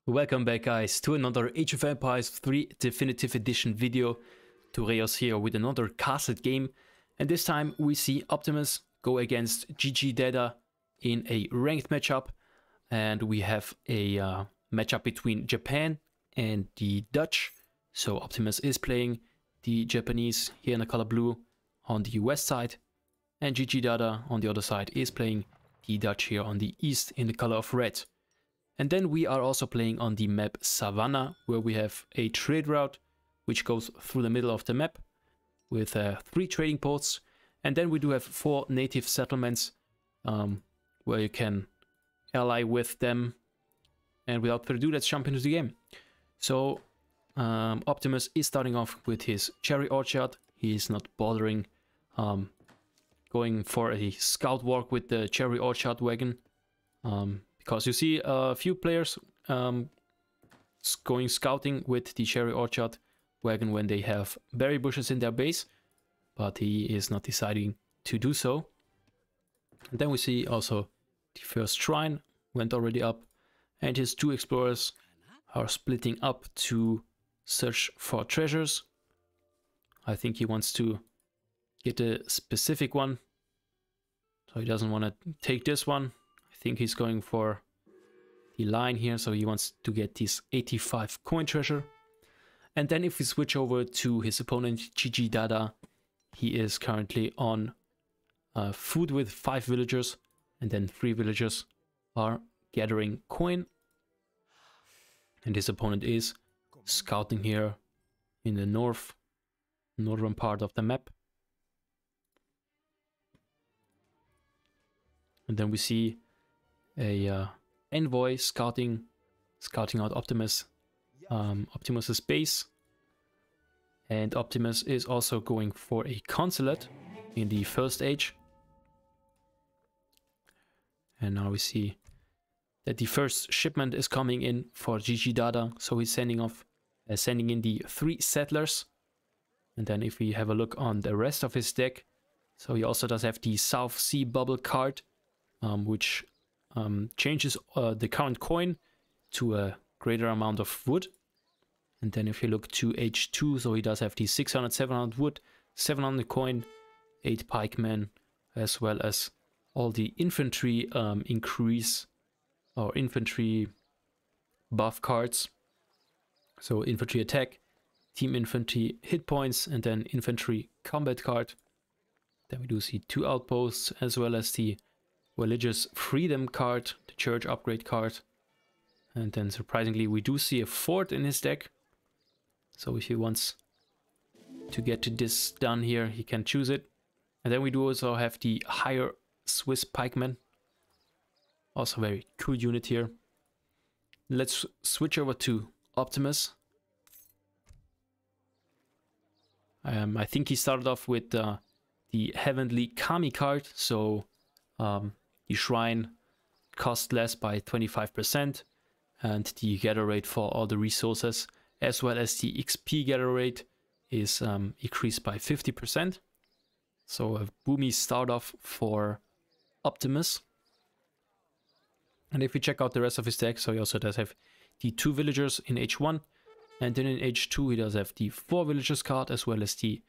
Welcome back, guys, to another Age of Empires 3 Definitive Edition video. Tureos here with another castle game, and this time we see Optimus go against GGDADA in a ranked matchup, and we have a matchup between Japan and the Dutch. So Optimus is playing the Japanese here in the color blue on the west side, and GGDADA on the other side is playing the Dutch here on the east in the color of red. And then we are also playing on the map Savannah, where we have a trade route which goes through the middle of the map with 3 trading posts. And then we do have 4 native settlements where you can ally with them. And without further ado, let's jump into the game. So Optimus is starting off with his cherry orchard. He is not bothering going for a scout walk with the cherry orchard wagon. Because you see a few players going scouting with the cherry orchard wagon when they have berry bushes in their base, but he is not deciding to do so. And then we see also the first shrine went already up, and his 2 explorers are splitting up to search for treasures. I think he wants to get a specific one, so he doesn't want to take this one. I think he's going for the line here, so he wants to get this 85 coin treasure. And then if we switch over to his opponent GGDADA, he is currently on food with 5 villagers, and then 3 villagers are gathering coin. And his opponent is scouting here in the northern part of the map. And then we see a envoy scouting out Optimus's base, and Optimus is also going for a consulate in the first age. And now we see that the first shipment is coming in for GGDADA, so he's sending in the 3 settlers. And then if we have a look on the rest of his deck, so he also does have the South Sea Bubble card, which changes the current coin to a greater amount of wood. And then if you look to H2, so he does have the 600, 700 wood, 700 coin, 8 pikemen, as well as all the infantry increase or infantry buff cards. So infantry attack, team infantry hit points, and then infantry combat card. Then we do see 2 outposts, as well as the religious freedom card, the church upgrade card. And then surprisingly we do see a fort in his deck, so if he wants to get to this done here, he can choose it. And then we do also have the higher Swiss pikemen, also very cool unit here. Let's switch over to Optimus. I think he started off with the heavenly Kami card, so the shrine cost less by 25%, and the gather rate for all the resources, as well as the XP gather rate, is increased by 50%. So a boomy start off for Optimus. And if we check out the rest of his deck, so he also does have the 2 villagers in H1, and then in H2 he does have the 4 villagers card, as well as the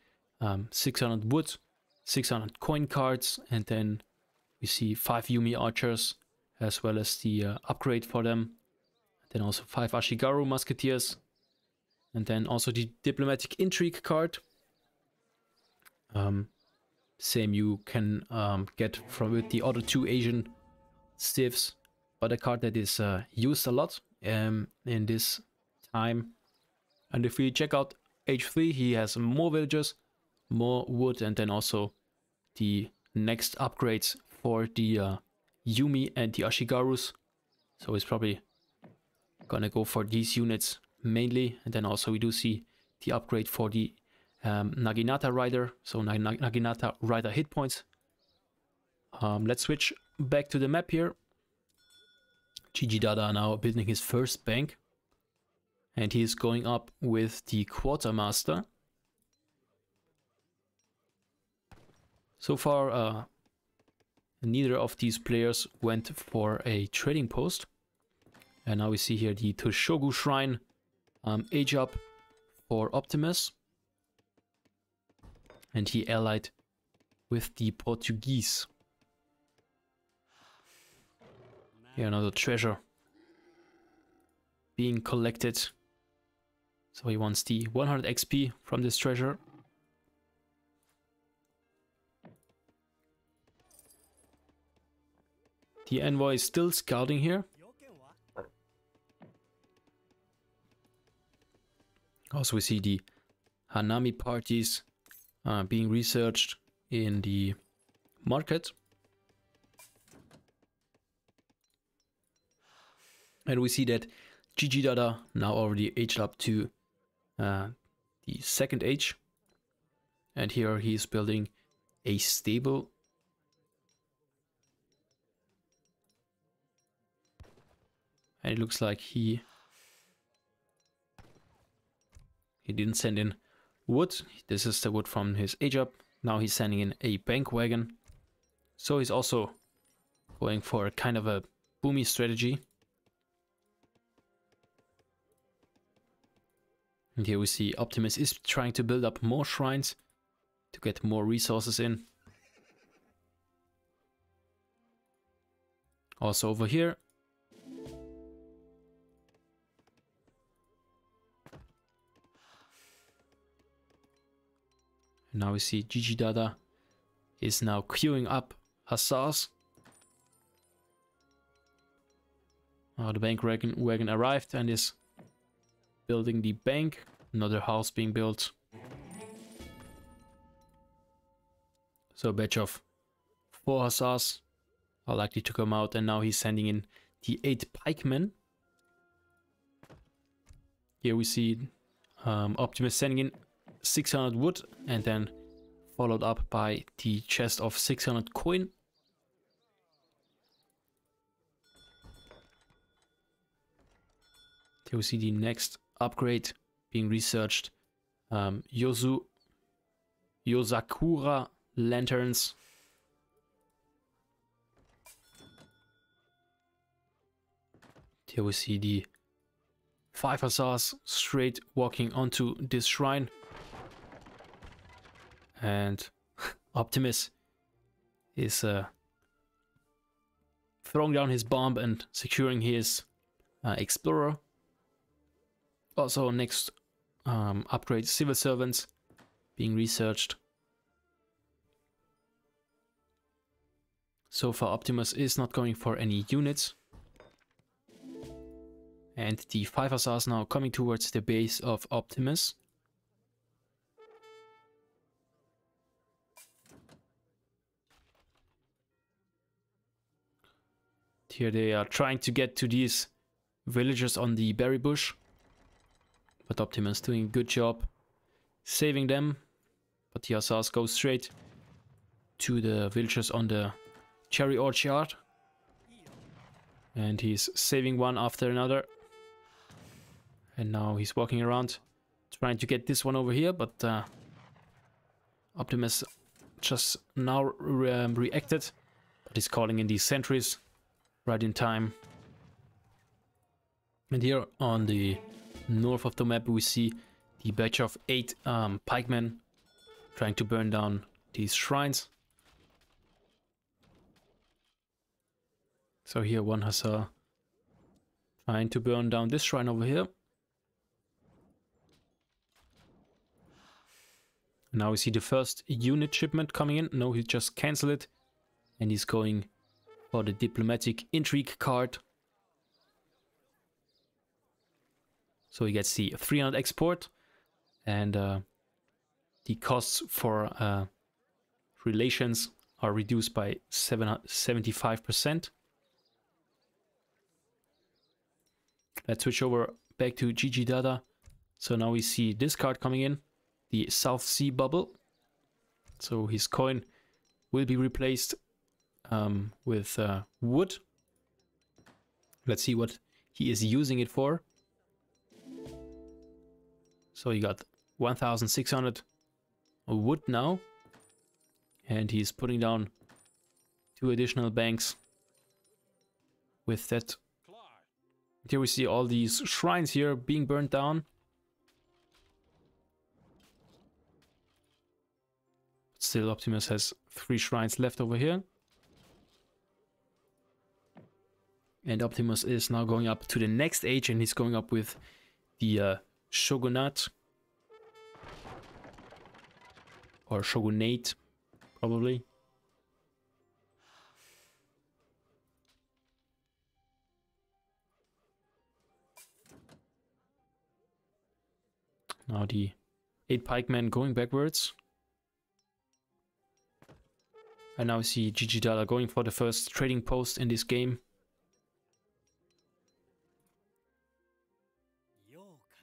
600 wood, 600 coin cards, and then we see 5 Yumi archers, as well as the upgrade for them. Then also 5 Ashigaru musketeers. And then also the diplomatic intrigue card. Same you can get from with the other 2 Asian stiffs, but a card that is used a lot in this time. And if we check out H3, he has more villagers, more wood, and then also the next upgrades for the Yumi and the Ashigarus. So he's probably gonna go for these units mainly. And then also we do see the upgrade for the Naginata Rider, so Naginata Rider hit points. Let's switch back to the map here. GGDADA now building his first bank, and he is going up with the Quartermaster. So far neither of these players went for a trading post, And now we see here the Toshogu Shrine age up for Optimus. And he allied with the Portuguese. Here another treasure being collected. So he wants the 100 XP from this treasure. The envoy is still scouting here. Also we see the Hanami parties being researched in the market. And we see that GGDADA now already aged up to the second age. And here he is building a stable. And it looks like he didn't send in wood. This is the wood from his age up. Now he's sending in a bank wagon. So he's also going for a kind of a boomy strategy. And here we see Optimus is trying to build up more shrines to get more resources in. Also over here. And now we see GGDADA is now queuing up hussars. The bank wagon arrived and is building the bank. Another house being built. So a batch of 4 hussars are likely to come out, and now he's sending in the 8 pikemen. Here we see Optimus sending in 600 wood and then followed up by the chest of 600 coin. Here we see the next upgrade being researched. Yosakura lanterns. Here we see the 5 hussars straight walking onto this shrine. And Optimus is throwing down his bomb and securing his explorer. Also next upgrade, civil servants being researched. So far Optimus is not going for any units. And the 5 hussars now coming towards the base of Optimus. Here they are trying to get to these villagers on the berry bush. But Optimus doing a good job saving them. But the hussars go straight to the villagers on the cherry orchard. And he's saving one after another. And now he's walking around trying to get this one over here. But Optimus just now reacted. But he's calling in these sentries right in time. And here on the north of the map we see the batch of 8 pikemen trying to burn down these shrines. So here one hussar trying to burn down this shrine over here. Now we see the first unit shipment coming in. No, he just cancelled it. And he's going for the diplomatic intrigue card. So he gets the 300 export. And the costs for relations are reduced by 75%. Let's switch over back to GGDADA. So now we see this card coming in. The South Sea Bubble. So his coin will be replaced with wood. Let's see what he is using it for. So he got 1,600 wood now. And he's putting down 2 additional banks with that. Here we see all these shrines here being burned down. Still, Optimus has 3 shrines left over here. And Optimus is now going up to the next age, and he's going up with the Shogunate. Or Shogunate, probably. Now the 8 pikemen going backwards. And now we see GGDADA going for the first trading post in this game.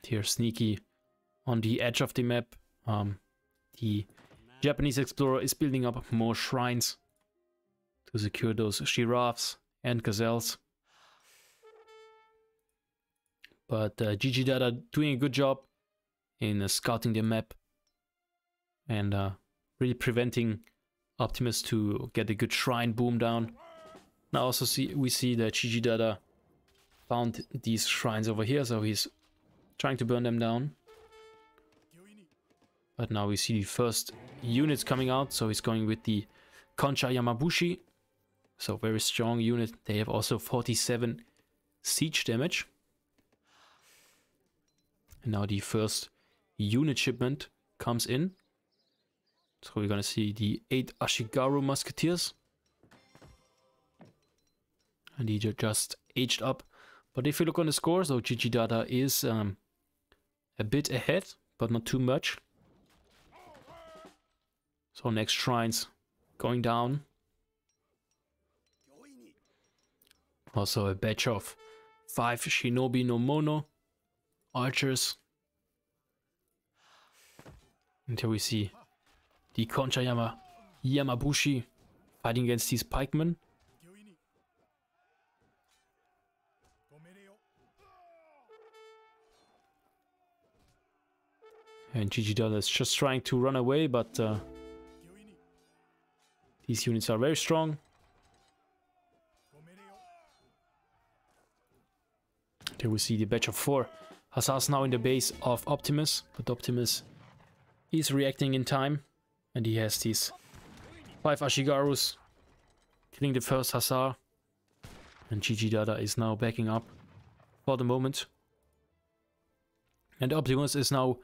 Here sneaky on the edge of the map. The Japanese explorer is building up more shrines to secure those giraffes and gazelles. But GGDADA doing a good job in scouting the map and really preventing Optimus to get a good shrine boom down. Now also we see that GGDADA found these shrines over here, so he's trying to burn them down. But now we see the first units coming out, so he's going with the Concha Yamabushi. So very strong unit. They have also 47 siege damage. And now the first unit shipment comes in. So we're gonna see the 8 Ashigaru musketeers. And he just aged up. But if you look on the score, so GGDADA is a bit ahead, but not too much. So next shrines going down. Also a batch of 5 Shinobi no Mono archers. And here we see the Concha Yamabushi fighting against these pikemen. And GGDADA is just trying to run away, but these units are very strong. Here we see the batch of 4 hussars now in the base of Optimus, but Optimus is reacting in time, and he has these 5 Ashigarus killing the first hussar, and GGDADA is now backing up for the moment. And Optimus is now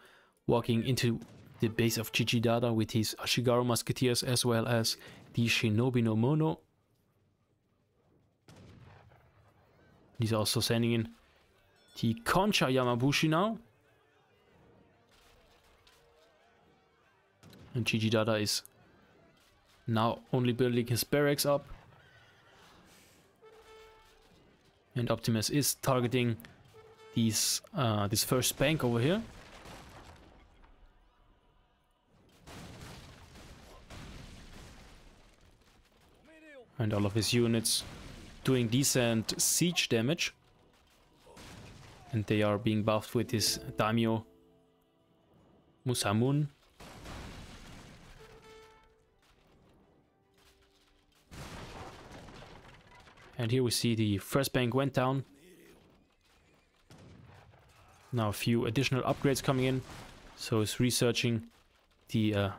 walking into the base of GGDADA with his Ashigaru musketeers as well as the Shinobi no Mono. He's also sending in the Concha Yamabushi now. And GGDADA is now only building his barracks up. And Optimus is targeting this first bank over here. And all of his units doing decent siege damage. And they are being buffed with this Daimyo Musamun. And here we see the first bank went down. Now a few additional upgrades coming in. So it's researching the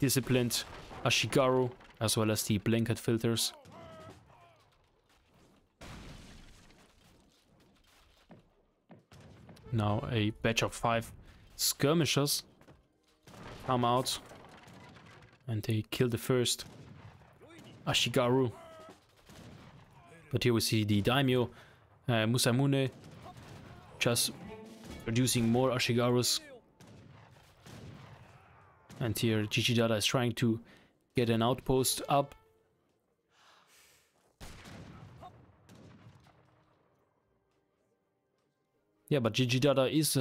disciplined Ashigaru as well as the blanket filters. Now a batch of 5 skirmishers come out and they kill the first Ashigaru. But here we see the Daimyo Musamune just producing more Ashigarus. And here GGDADA is trying to get an outpost up. Yeah, but GGDADA is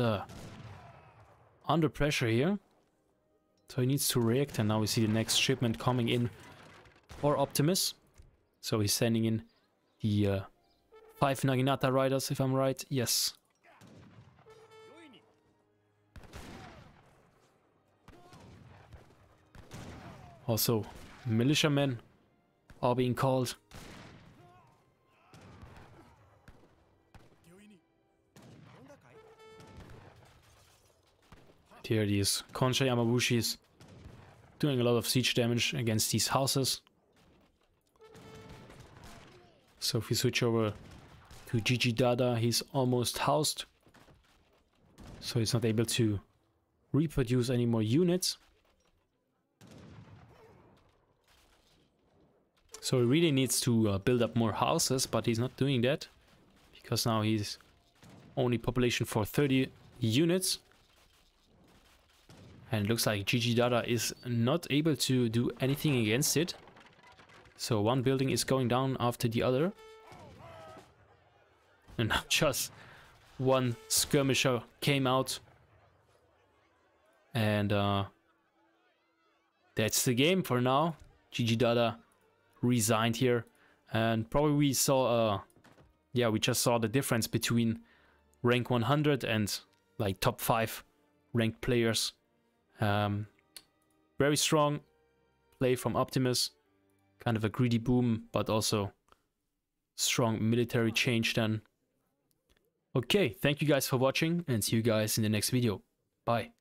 under pressure here. So he needs to react, and now we see the next shipment coming in for Optimus. So he's sending in the 5 Naginata riders, if I'm right. Yes. Also, militiamen are being called. Here these Konsei Yamabushis doing a lot of siege damage against these houses. So if we switch over to GGDADA, he's almost housed. So he's not able to reproduce any more units. So he really needs to build up more houses, but he's not doing that. Because now he's only population for 30 units. And it looks like GGDADA is not able to do anything against it. So one building is going down after the other. And now just one skirmisher came out. And that's the game for now. GGDADA resigned here. And probably we saw, we just saw the difference between rank 100 and like top 5 ranked players. Very strong play from Optimus. Kind of a greedy boom, but also strong military change then. Okay, thank you guys for watching and see you guys in the next video. Bye.